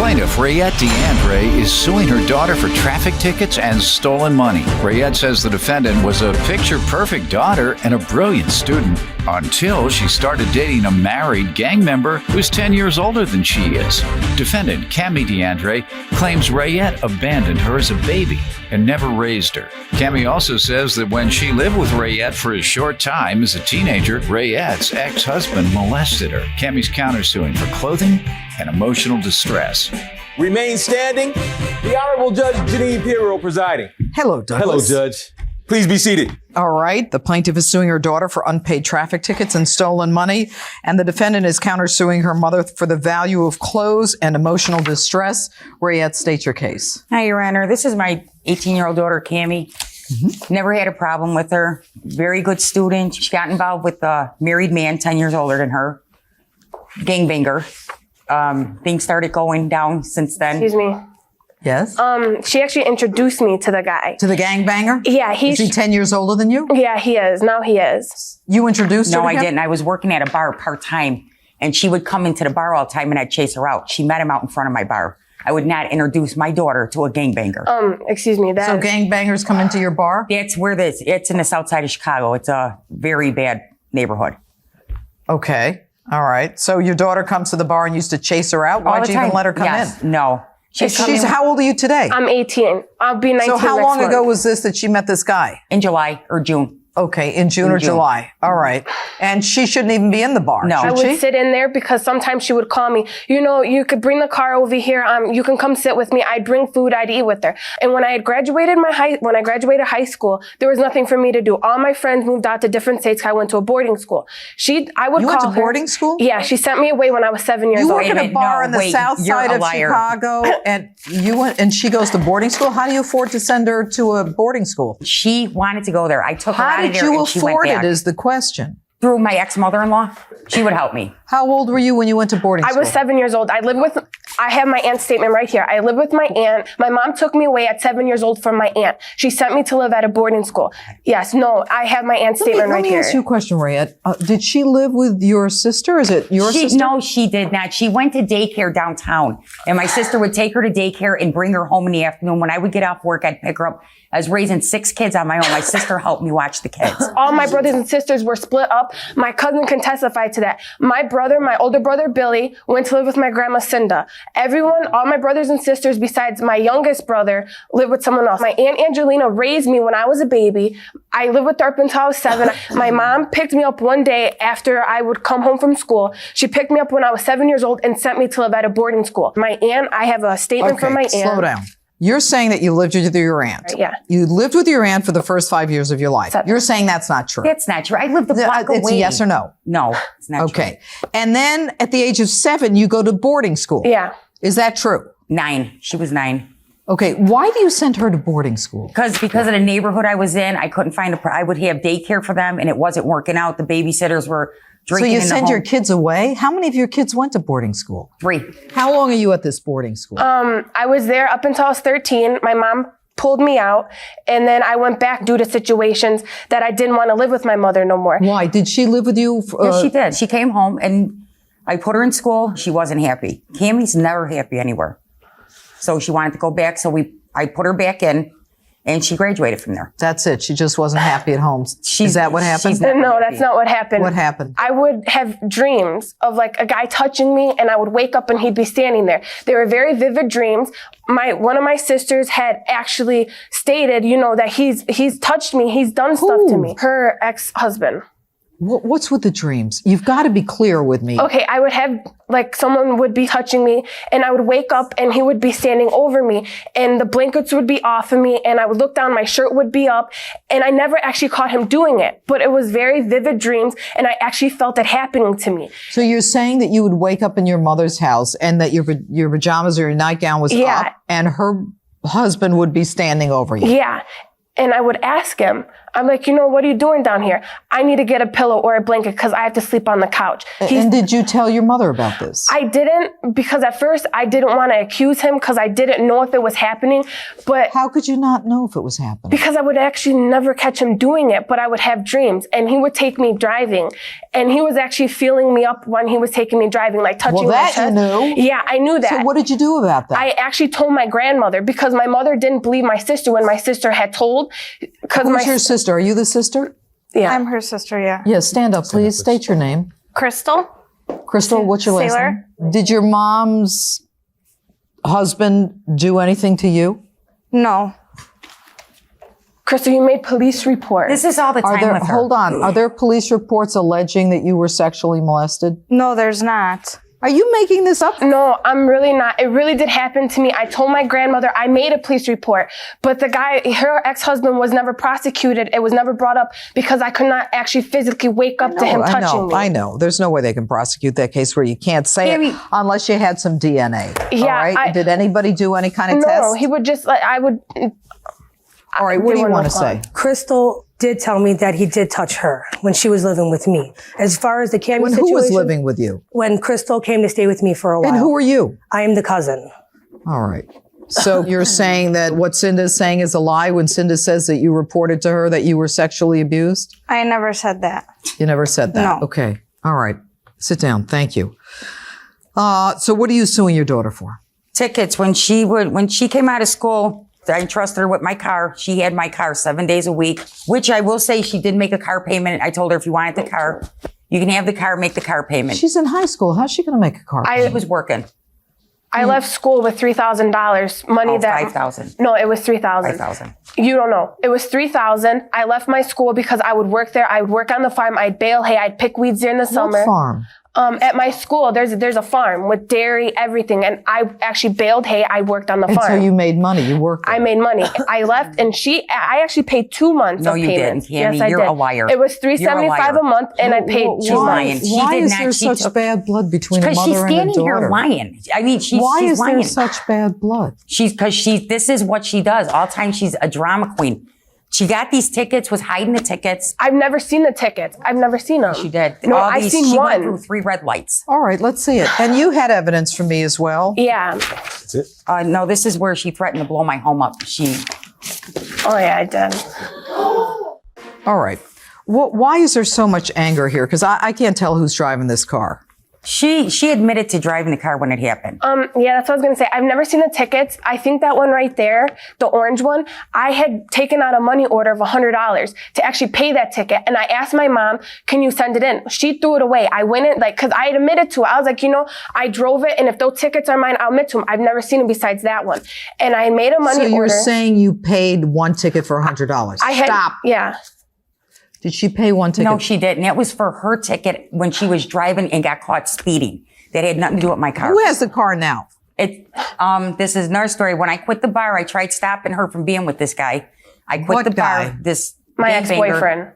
Plaintiff Rayette DeAndre is suing her daughter for traffic tickets and stolen money. Rayette says the defendant was a picture-perfect daughter and a brilliant student until she started dating a married gang member who's 10 years older than she is. Defendant Cami DeAndre claims Rayette abandoned her as a baby and never raised her. Cami also says that when she lived with Rayette for a short time as a teenager, Rayette's ex-husband molested her. Cami's countersuing for clothing and emotional distress. Remain standing. The Honorable Judge Jeanine Pirro presiding. Hello, Douglas. Hello, Judge. Please be seated. All right. The plaintiff is suing her daughter for unpaid traffic tickets and stolen money, and the defendant is countersuing her mother for the value of clothes and emotional distress. Rayette, state your case. Hi, Your Honor. This is my 18-year-old daughter, Cami. Never had a problem with her. Very good student. She got involved with a married man 10 years older than her. Gangbanger. Things started going down since then. Excuse me. Yes? She actually introduced me to the guy. To the gangbanger? Yeah, Is he 10 years older than you? Yeah, he is. Now he is. You introduced her No, to I him? didn't. I was working at a bar part-time, and she would come into the bar all the time, and I'd chase her out. She met him out in front of my bar. I would not introduce my daughter to a gangbanger. Excuse me. So gangbangers come into your bar? That's where it's in the south side of Chicago. It's a very bad neighborhood. Okay. All right. So your daughter comes to the bar and used to chase her out? All Why'd the you even time. let her come Yes. in? No. How old are you today? I'm 18. I'll be 19 So how next long month. ago was this that she met this guy? In July or June. Okay, in June or July. All right. And she shouldn't even be in the bar, No. I should would she? sit in there because sometimes she would call me, you could bring the car over here. You can come sit with me. I'd bring food. I'd eat with her. And when I had graduated when I graduated high school, there was nothing for me to do. All my friends moved out to different states. I went to a boarding school. I would You call went to her. boarding school? Yeah, she sent me away when I was 7 years You old. work at a minute, bar no, in the wait, south you're side a of liar. Chicago, and and she goes to boarding school? How do you afford to send her to a boarding school? She wanted to go there. I took her How out of did there you and she went afford back. it is the question. Through my ex-mother-in-law. She would help me. How old were you when you went to boarding I school? was 7 years old. I have my aunt's statement right here. I lived with my aunt. My mom took me away at 7 years old from my aunt. She sent me to live at a boarding school. Yes, no, I have my aunt's statement right Let me here. ask you a question, Rayette. Did she live with your sister? Is it your sister? No, she did not. She went to daycare downtown. And my sister would take her to daycare and bring her home in the afternoon. When I would get off work, I'd pick her up. I was raising 6 kids on my own. My sister helped me watch the kids. All my brothers and sisters were split up. My cousin can testify to that. My older brother, Billy, went to live with my grandma, Cinda. All my brothers and sisters, besides my youngest brother, lived with someone else. My Aunt Angelina raised me when I was a baby. I lived with her up until I was 7. My mom picked me up one day after I would come home from school. She picked me up when I was 7 years old and sent me to live at a boarding school. My aunt, I have a statement from my aunt. Slow down. You're saying that you lived with your aunt. Right, yeah. You lived with your aunt for the first 5 years of your life. You're saying that's not true. That's not true. I lived a block away. It's a yes or no. No, it's not true. Okay. And then at the age of 7, you go to boarding school. Yeah. Is that true? 9. She was 9. Okay. Why do you send her to boarding school? Because of the neighborhood I was in, I couldn't find I would have daycare for them and it wasn't working out. The babysitters were So drinking you in the send your home. kids away? How many of your kids went to boarding school? 3. How long are you at this boarding school? I was there up until I was 13. My mom pulled me out, and then I went back due to situations that I didn't want to live with my mother no more. Why? Did she live with you? Yes, she did. She came home and I put her in school. She wasn't happy. Cammy's never happy anywhere. So she wanted to go back. So I put her back in and she graduated from there. That's it. She just wasn't happy at home. Is that what happened? she's not- No, that's not what happened. What happened? I would have dreams of like a guy touching me, and I would wake up and he'd be standing there. They were very vivid dreams. One of my sisters had actually stated, that he's touched me, he's done stuff to me. Her ex-husband. What's with the dreams? You've got to be clear with me. Okay, I would have, someone would be touching me, and I would wake up, and he would be standing over me, and the blankets would be off of me, and I would look down, my shirt would be up, and I never actually caught him doing it. But it was very vivid dreams, and I actually felt it happening to me. So you're saying that you would wake up in your mother's house and that your pajamas or your nightgown was up, and her husband would be standing over you? Yeah. And I would ask him, I'm like, what are you doing down here? I need to get a pillow or a blanket because I have to sleep on the couch. And did you tell your mother about this? I didn't, because at first I didn't want to accuse him because I didn't know if it was happening. But how could you not know if it was happening? Because I would actually never catch him doing it, but I would have dreams, and he would take me driving, and he was actually feeling me up when he was taking me driving, like touching my chest. You knew? Yeah, I knew that. So what did you do about that? I actually told my grandmother because my mother didn't believe my sister when my sister had told. Who's your sister? Are you the sister? Yeah. I'm her sister, yeah. Yeah, stand up, please. State your name. Crystal? Crystal, what's your last Sailor. name? Did your mom's husband do anything to you? No. Crystal, you made police reports. This is all the time with her. Hold on. Are there police reports alleging that you were sexually molested? No, there's not. Are you making this up? No, I'm really not. It really did happen to me. I told my grandmother, I made a police report, but the guy, her ex-husband was never prosecuted. It was never brought up because I could not actually physically wake up to him touching me. I know. There's no way they can prosecute that case where you can't say it unless you had some DNA. Yeah. All right? Did anybody do any kind of test? No, he would just, I would. All right, what do you want to say? Crystal did tell me that he did touch her when she was living with me. As far as the Cammy situation. Who was living with you? When Crystal came to stay with me for a while. And who are you? I am the cousin. All right. So you're saying that what Cinda's saying is a lie when Cinda says that you reported to her that you were sexually abused? I never said that. You never said that? No. Okay. All right. Sit down. Thank you. So what are you suing your daughter for? Tickets. When she came out of school, I trusted her with my car. She had my car 7 days a week, which I will say she did make a car payment. I told her if you wanted the car, you can have the car, make the car payment. She's in high school. How's she going to make a car payment? She was working. I left school with $3,000 money that. $5,000. No, it was $3,000. $5,000. You don't know. It was $3,000. I left my school because I would work there. I would work on the farm. I'd bale hay. I'd pick weeds during the summer. What farm? At my school, there's a farm with dairy, everything, and I actually baled hay. I worked on the farm. So you made money. You worked there. I made money. I left, and I actually paid 2 months No, of you payments. didn't, Cammy. Yes, I You're did. a liar. It was $375 You're a liar. a month, and I paid 2 lying. months. She Why did is not. there She such took- bad blood between a Because mother she's and a standing daughter? here lying. I mean, she's Why is lying. there such bad blood? This is what she does. All the time she's a drama queen. She got these tickets, was hiding the tickets. I've never seen the tickets. I've never seen them. She did. No, All I've these- seen she one. went through 3 red lights. All right, let's see it. And you had evidence from me as well. Yeah. That's it. No, this is where she threatened to blow my home up. Oh, yeah, I did. All right. Why is there so much anger here? Because I can't tell who's driving this car. She admitted to driving the car when it happened. Yeah, that's what I was gonna say. I've never seen the tickets. I think that one right there, the orange one, I had taken out a money order of $100 to actually pay that ticket. And I asked my mom, can you send it in? She threw it away. I went in, cause I had admitted to it. I was like, I drove it, and if those tickets are mine, I'll admit to them. I've never seen them besides that one. And I made a money order. So you're saying you paid one ticket for $100? Stop. Yeah. Did she pay one ticket? No, she didn't. It was for her ticket when she was driving and got caught speeding. That had nothing to do with my car. Who has the car now? This is another story. When I quit the bar, I tried stopping her from being with this guy. I quit the bar. My ex-boyfriend.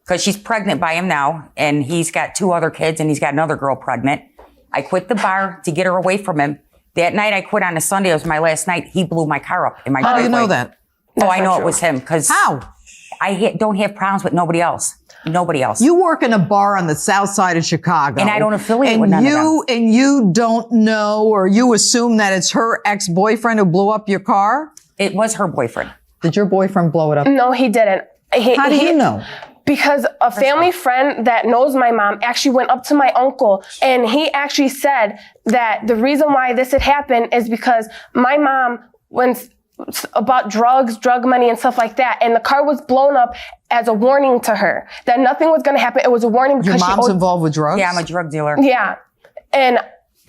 Because she's pregnant by him now, and he's got 2 other kids, and he's got another girl pregnant. I quit the bar to get her away from him. That night I quit on a Sunday. It was my last night. He blew my car up in my driveway. How do you know that? I know it was him. Because how? I don't have problems with nobody else. Nobody else. You work in a bar on the south side of Chicago. And I don't affiliate with none of them. And you don't know, or you assume that it's her ex-boyfriend who blew up your car? It was her boyfriend. Did your boyfriend blow it up? No, he didn't. How do you know? Because a family friend that knows my mom actually went up to my uncle, and he actually said that the reason why this had happened is because my mom, about drugs, drug money, and stuff like that. And the car was blown up as a warning to her that nothing was going to happen. It was a warning because your mom's involved with drugs? Yeah, I'm a drug dealer. Yeah. And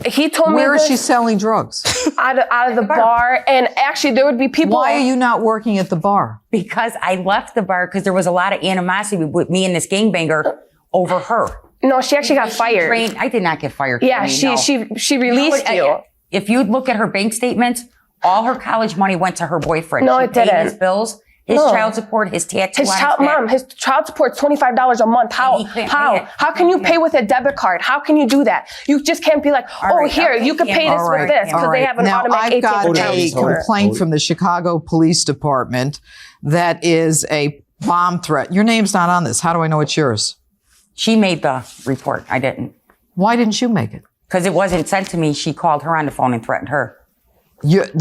he told me Where is she selling drugs? out of the bar. And actually, there would be people. Why are you not working at the bar? Because I left the bar because there was a lot of animosity with me and this gangbanger over her. No, she actually got fired. I did not get fired. Yeah, Cammy, she released you. If you look at her bank statements, all her college money went to her boyfriend. No, she it didn't. paid his bills, his child support, his tattoo His child support's $25 a month. How can you pay with a debit card? How can you do that? You just can't be like, you can pay this with this because they have an automatic ATM account. I've got a complaint from the Chicago Police Department that is a bomb threat. Your name's not on this. How do I know it's yours? She made the report. I didn't. Why didn't you make it? Because it wasn't sent to me. She called her on the phone and threatened her.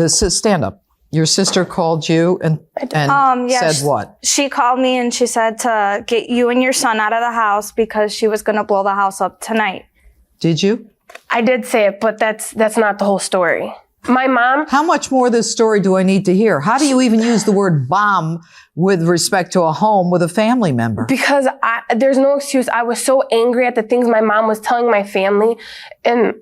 Stand up. Your sister called you and Yeah, said what? She called me and she said to get you and your son out of the house because she was going to blow the house up tonight. Did you? I did say it, but that's not the whole story. My mom. How much more of this story do I need to hear? How do you even use the word bomb with respect to a home with a family member? Because there's no excuse. I was so angry at the things my mom was telling my family, and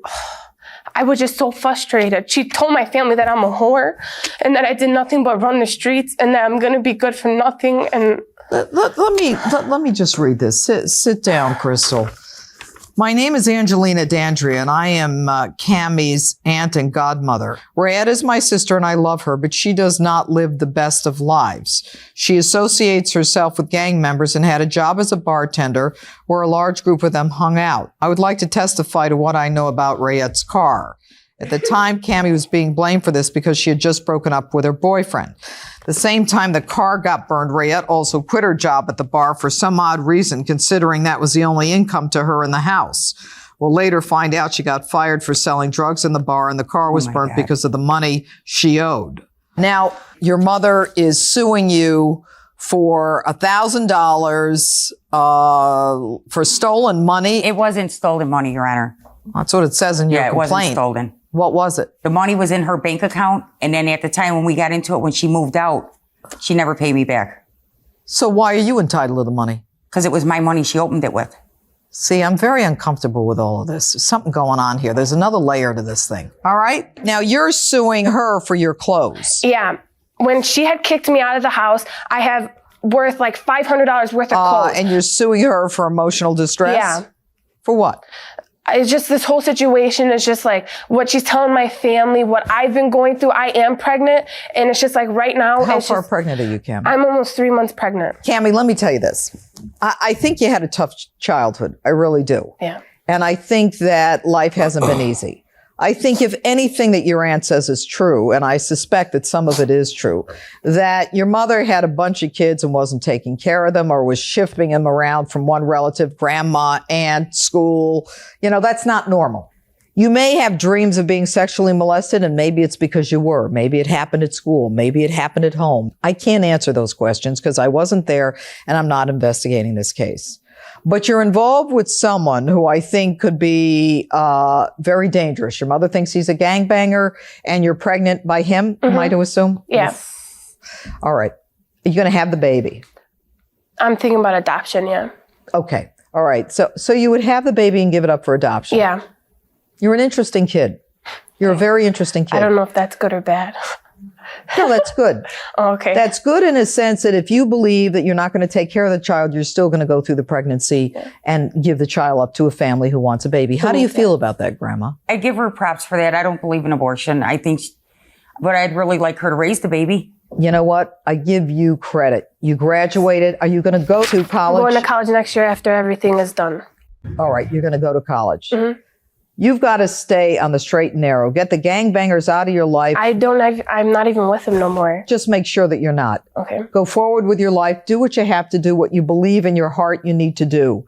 I was just so frustrated. She told my family that I'm a whore and that I did nothing but run the streets and that I'm going to be good for nothing. And Let me just read this. Sit down, Crystal. My name is Angelina Dandria, and I am Cammie's aunt and godmother. Rayette is my sister, and I love her, but she does not live the best of lives. She associates herself with gang members and had a job as a bartender where a large group of them hung out. I would like to testify to what I know about Rayette's car. At the time, Cammie was being blamed for this because she had just broken up with her boyfriend. The same time the car got burned, Rayette also quit her job at the bar for some odd reason, considering that was the only income to her in the house. We'll later find out she got fired for selling drugs in the bar and the car was burnt because of the money she owed. Now, your mother is suing you for $1,000 for stolen money. It wasn't stolen money, Your Honor. That's what it says in your Yeah, it complaint. wasn't stolen. What was it? The money was in her bank account, and then at the time when we got into it, when she moved out, she never paid me back. So why are you entitled to the money? Because it was my money she opened it with. See, I'm very uncomfortable with all of this. There's something going on here. There's another layer to this thing. All right? Now, you're suing her for your clothes. yeah, when she had kicked me out of the house, I have worth like $500 worth of clothes. And you're suing her for emotional distress? Yeah. For what? It's just this whole situation is just like what she's telling my family, what I've been going through. I am pregnant, and it's just like right now. How far pregnant are you, Cammie? I'm almost 3 months pregnant. Cammie, let me tell you this. I think you had a tough childhood. I really do. Yeah. And I think that life hasn't been easy. I think if anything that your aunt says is true, and I suspect that some of it is true, that your mother had a bunch of kids and wasn't taking care of them or was shifting them around from one relative, grandma, aunt, school. You know, that's not normal. You may have dreams of being sexually molested, and maybe it's because you were. Maybe it happened at school. Maybe it happened at home. I can't answer those questions because I wasn't there and I'm not investigating this case. But you're involved with someone who I think could be very dangerous. Your mother thinks he's a gangbanger, and you're pregnant by him, am I to assume? Yeah. All right. You're going to have the baby. I'm thinking about adoption, yeah. Okay. All right. So you would have the baby and give it up for adoption. Yeah. You're an interesting kid. You're a very interesting kid. I don't know if that's good or bad. No, that's good. Okay. That's good in a sense that if you believe that you're not going to take care of the child, you're still going to go through the pregnancy and give the child up to a family who wants a baby. How do you feel about that, Grandma? I give her props for that. I don't believe in abortion. But I'd really like her to raise the baby. You know what? I give you credit. You graduated. Are you going to go to college? I'm going to college next year after everything is done. All right. You're going to go to college. Mm-hmm. You've got to stay on the straight and narrow. Get the gangbangers out of your life. I'm not even with him no more. Just make sure that you're not. Okay. Go forward with your life. Do what you have to do, what you believe in your heart you need to do.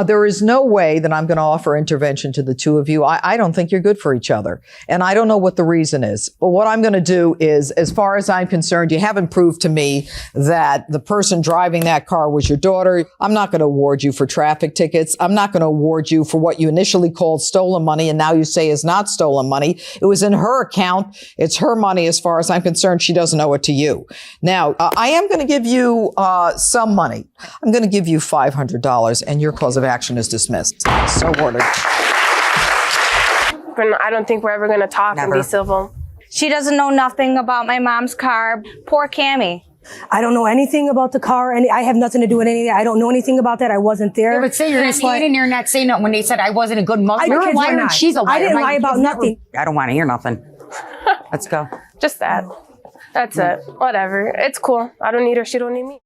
There is no way that I'm going to offer intervention to the two of you. I don't think you're good for each other. And I don't know what the reason is. But what I'm going to do is, as far as I'm concerned, you haven't proved to me that the person driving that car was your daughter. I'm not going to award you for traffic tickets. I'm not going to award you for what you initially called stolen money and now you say is not stolen money. It was in her account. It's her money as far as I'm concerned. She doesn't owe it to you. Now, I am going to give you some money. I'm going to give you $500 and your cause of action is dismissed. So ordered. I don't think we're ever going to talk and be civil. She doesn't know nothing about my mom's car. Poor Cammie. I don't know anything about the car. I have nothing to do with any of that. I don't know anything about that. I wasn't there. But say you're going to stand in there and not say nothing when they said I wasn't a good mother. You're a liar and she's a liar. I didn't lie about nothing. I don't want to hear nothing. Let's go. Just that. That's it. Whatever. It's cool. I don't need her. She don't need me.